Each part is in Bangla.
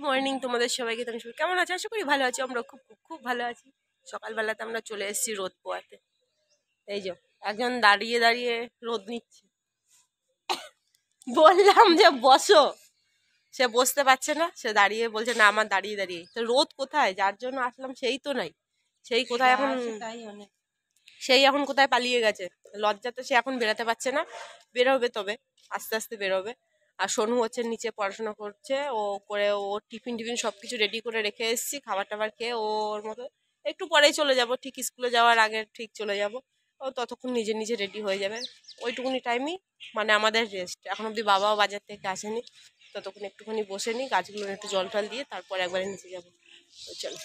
মর্নিং তোমাদের সবাইকে। তুমি সবাই কেমন আছো? আশা করি ভালো আছি। আমরা খুব খুব খুব ভালো আছি। সকালবেলাতে আমরা চলে এসেছি রোদ পোয়াতে। এই যে একজন দাঁড়িয়ে দাঁড়িয়ে রোদ নিচ্ছে। বললাম যে বসো, সে বসতে পারছে না, সে দাঁড়িয়ে বলছে না আমার দাঁড়িয়ে দাঁড়িয়ে। তো রোদ কোথায়? যার জন্য আসলাম সেই তো নাই, সেই কোথায় এখন, সেই এখন কোথায় পালিয়ে গেছে। লজ্জাতে সে এখন বেরোতে পারছে না। বেরোবে, তবে আস্তে আস্তে বেরোবে। আর সোনু হচ্ছে নিচে পড়াশোনা করছে, ও করে ও টিফিন টিফিন সবকিছু রেডি করে রেখে এসেছি। খাবার টাবার খেয়ে ওর মতো একটু পরেই চলে যাব, ঠিক স্কুলে যাওয়ার আগে ঠিক চলে যাব। ও ততক্ষণ নিজে নিজে রেডি হয়ে যাবে। ওইটুকুনি টাইমই মানে আমাদের রেস্ট। এখন অব্দি বাবাও বাজার থেকে আসেনি, ততক্ষণ একটুখানি বসে নিই, গাছগুলো একটু জল টল দিয়ে তারপর একবারে নিচে যাবো। তো চলো।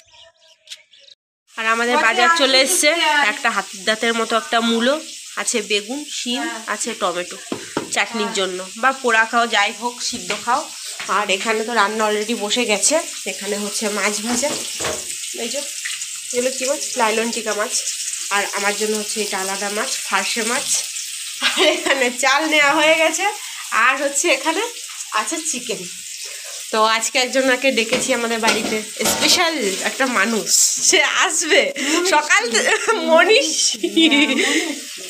আর আমাদের বাজার চলে এসছে। একটা হাতির দাঁতের মতো একটা মূলো আছে, বেগুন, শিম আছে, টমেটো চাটনির জন্য, বা পোড়া খাও যাই হোক, সিদ্ধ খাও। আর এখানে তো রান্না অলরেডি বসে গেছে। এখানে হচ্ছে মাছ ভাজা, এই যে এগুলো কী মাছ, লাইলন টিকা মাছ। আর আমার জন্য হচ্ছে এটা আলাদা মাছ, ফার্সে মাছ। আর এখানে চাল নেওয়া হয়ে গেছে। আর হচ্ছে এখানে আছে চিকেন। তো আজকে একজনকে ডেকেছি আমাদের বাড়িতে, স্পেশাল একটা মানুষ, সে আসবে সকাল মনীষ।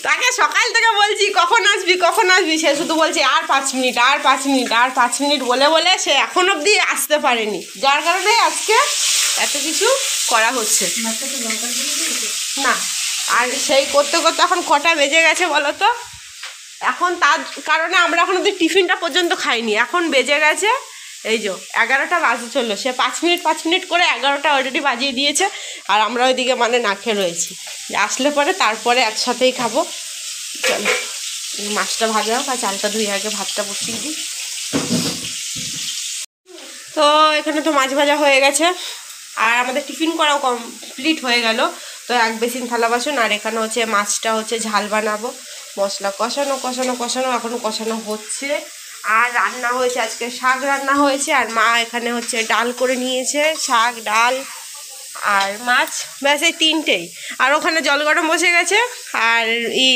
তাকে সকাল থেকে বলছি কখন আসবি কখন আসবি, সে শুধু বলছে আর 5 মিনিট, আর 5 মিনিট, আর 5 মিনিট বলে বলে সে এখন অবধি আসতে পারেনি। যার কারণে আজকে এত কিছু করা হচ্ছে না। আর সেই করতে করতে এখন কটা বেজে গেছে বলো তো। এখন তার কারণে আমরা এখন অবধি টিফিনটা পর্যন্ত খাইনি। এখন বেজে গেছে এই যে 11টা বাজে চললো। সে 5 মিনিট করে 11টা অলরেডি বাজিয়ে দিয়েছে। আর আমরা ওইদিকে মানে না খেয়ে রয়েছি, আসলে পরে তারপরে একসাথেই খাবো। চলো মাছটা ভাজা হোক আর চালটা ধুয়ে আগে ভাতটা বসিয়ে দিই। তো এখানে তো মাছ ভাজা হয়ে গেছে, আর আমাদের টিফিন করাও কমপ্লিট হয়ে গেল। তো এক বেসিন থালা বাসন। আর এখানে হচ্ছে মাছটা হচ্ছে ঝাল বানাবো, মশলা কষানো কষানো কষানো এখনও কষানো হচ্ছে। আর রান্না হয়েছে আজকে শাক রান্না হয়েছে। আর মা এখানে হচ্ছে ডাল করে নিয়েছে, শাক, ডাল আর মাছ, ব্যাস এই তিনটেই। আর ওখানে জল গরম বসে গেছে। আর এই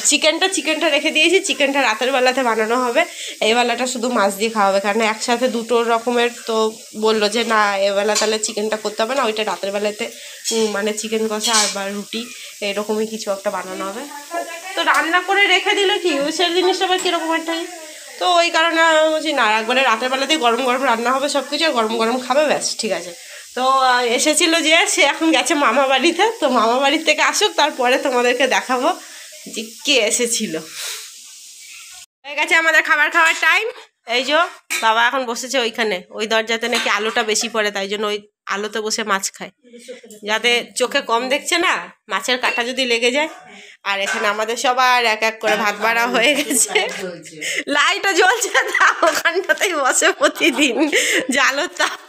চিকেনটা রেখে দিয়েছি। চিকেনটা রাতের বেলাতে বানানো হবে, এই বেলাটা শুধু মাছ দিয়ে খাওয়া হবে। কারণ একসাথে দুটো রকমের তো বললো যে না এবেলা তাহলে চিকেনটা করতে হবে না, ওইটা রাতের বেলাতে মানে চিকেন কষা আর বা রুটি এরকমই কিছু একটা বানানো হবে। তো রান্না করে রেখে দিলে কি সে জিনিসটা আবার কীরকম একটা, তো ওই কারণে বলছি না, একবারে রাতের বেলাতেই গরম গরম রান্না হবে সব কিছু, আর গরম গরম খাবে, ব্যাস ঠিক আছে। তো এসেছিলো যে সে এখন গেছে মামা বাড়িতে। তো মামা বাড়ির থেকে আসুক, তারপরে তোমাদেরকে দেখাবো যে কে এসেছিল। হয়ে গেছে আমাদের খাবার খাওয়ার টাইম। এই যে বাবা এখন বসেছে ওইখানে, ওই দরজাতে নাকি আলোটা বেশি পড়ে, তাই জন্য ওই আলোতে বসে মাছ খায়, যাতে চোখে কম দেখছে না, মাছের কাঁটা যদি লেগে যায়। আর এখানে আমাদের সবার এক এক করে ভাত বাড়া হয়ে গেছে, লাইটও জ্বলছে, তা ওখানটাতেই বসে প্রতিদিন, জালোর তাপ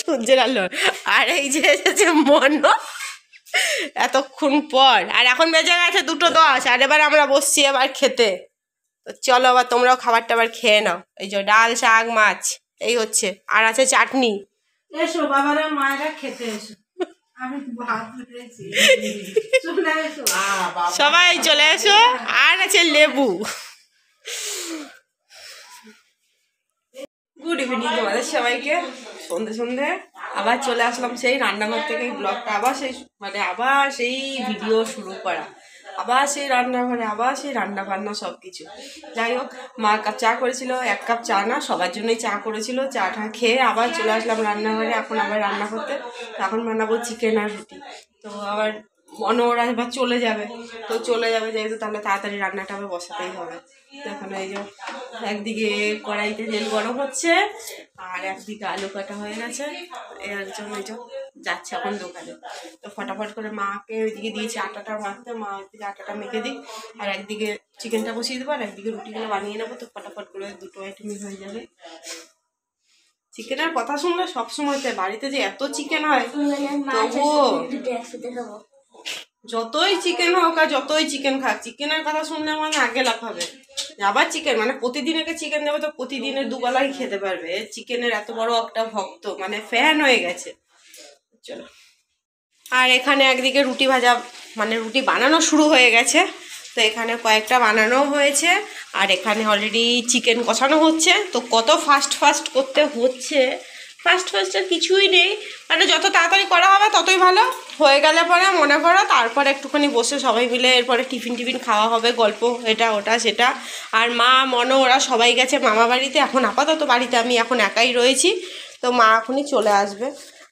সূর্যের আলো। আর এই যে এসেছে মনো এতক্ষণ পর। আর এখন বেজে গেছে 2:10। আর এবার আমরা বসছি এবার খেতে। তো চলো আবার তোমরাও খাবার টাবার খেয়ে নাও। এই যে ডাল, শাক, মাছ এই হচ্ছে, আর আছে চাটনি। এসো বাবারা মায়েরা খেতে এসো, আমি ভাত রেখেছি, সবাই চলে এসো। আর আছে লেবু। গুড ইভিনিং তোমাদের সবাইকে। সন্ধে সন্ধে আবার চলে আসলাম সেই রান্নাঘর থেকে। ব্লগটা আবার সেই মানে আবার সেই ভিডিও শুরু করা, আবার সেই রান্নাঘরে, আবার সেই রান্না বান্না সব কিছু। যাই হোক, মা কাপ চা করেছিল, 1 কাপ চা না, সবার জন্যই চা করেছিল। চাটা খেয়ে আবার চলে আসলাম রান্নাঘরে, এখন আবার রান্না করতে। এখন বানাবো চিকেন আর রুটি। তো আবার ওরা এবার চলে যাবে, তো চলে যাবে যেহেতু তাহলে তাড়াতাড়ি রান্নাটা আবার বসাতেই হবে। এখন এই যে একদিকে কড়াইতে তেল গরম হচ্ছে, আর একদিকে আলু কাটা হয়ে গেছে। এর জন্য এই যে যাচ্ছে এখন দোকানে। তো ফটাফট করে মাকে ওইদিকে দিয়েছি আটাটা মাখতে, মা ওইদিকে আটাটা মেখে দিই। আর একদিকে চিকেনটা বসিয়ে দেবো, আর একদিকে রুটিগুলো বানিয়ে নেবো। তো ফটাফট করে দুটো আইটেমই হয়ে যাবে। চিকেনের কথা শুনলে সবসময় বাড়িতে যে এত চিকেন হয়, তবুও যতই চিকেন হোক আর যতই চিকেন খাক, চিকেনের কথা শুনলে মানে আগে লাফাবে। আবার চিকেন মানে প্রতিদিনকে চিকেন দেবে তো প্রতিদিনের দুবেলাই খেতে পারবে। চিকেনের এত বড় একটা ভক্ত, মানে ফ্যান হয়ে গেছে। চলো। আর এখানে একদিকে রুটি ভাজা মানে রুটি বানানো শুরু হয়ে গেছে। তো এখানে কয়েকটা বানানো হয়েছে, আর এখানে অলরেডি চিকেন কষানো হচ্ছে। তো কত ফাস্ট করতে হচ্ছে ফার্স্টের কিছুই নেই, মানে যত তাড়াতাড়ি করা হবে ততই ভালো। হয়ে গেলে পরে মনে করো তারপরে একটুখানি বসে সবাই মিলে এরপরে টিফিন খাওয়া হবে, গল্প এটা ওটা সেটা। আর মা মনো ওরা সবাই গেছে মামা বাড়িতে, এখন আপাতত বাড়িতে আমি এখন একাই রয়েছি। তো মা এখনই চলে আসবে।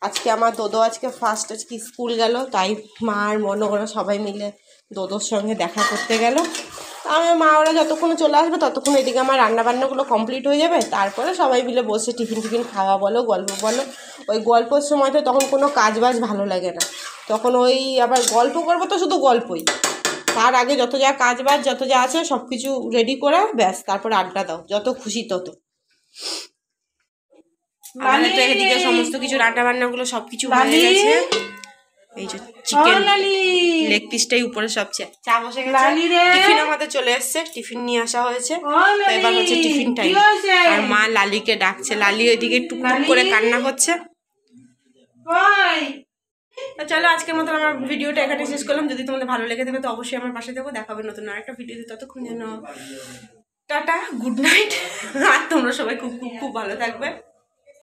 আজকে আমার দোদো আজকে ফার্স্ট আজকে স্কুল গেল, তাই মা আর মনো ওরা সবাই মিলে দোদোর সঙ্গে দেখা করতে গেল। আমি মা ওরা যতক্ষণে চলে আসবে ততক্ষণ এদিকে আমার রান্নাবান্নাগুলো কমপ্লিট হয়ে যাবে, তারপরে সবাই মিলে বসে টিফিন খাওয়া বলো গল্প বলো। ওই গল্পের সময় তো তখন কোনো কাজ বাজ ভালো লাগে না, তখন ওই আবার গল্প করবো তো শুধু গল্পই। তার আগে যত যা কাজ বাজ যত যা আছে সব কিছু রেডি করে ব্যাস তারপরে আড্ডা দাও, যত খুশি তত। আমাদের তো এদিকে সমস্ত কিছু রান্নাবান্নাগুলো সব কিছু হয়ে গেছে। এই যে চিকেন লেগ পিসটাই উপরে সবচেয়ে চা বসে গেছে, টিফিন আমাদের চলে এসছে, টিফিন নিয়ে আসা হয়েছে। তো এবার হচ্ছে টিফিন টাইম। আর মা লালিকে ডাকছে, লালি ওইদিকে টুকটুক করে কান্না করছে। তো চলো আজকের মতন আমার ভিডিওটা এখানে শেষ করলাম। যদি তোমাদের ভালো লেগে থাকে তো অবশ্যই আমার পাশে দেবো, দেখাবে নতুন আরেকটা ভিডিওতে। ততক্ষণ যেন টাটা, গুড নাইট। আর তোমরা সবাই খুব খুব খুব ভালো থাকবে।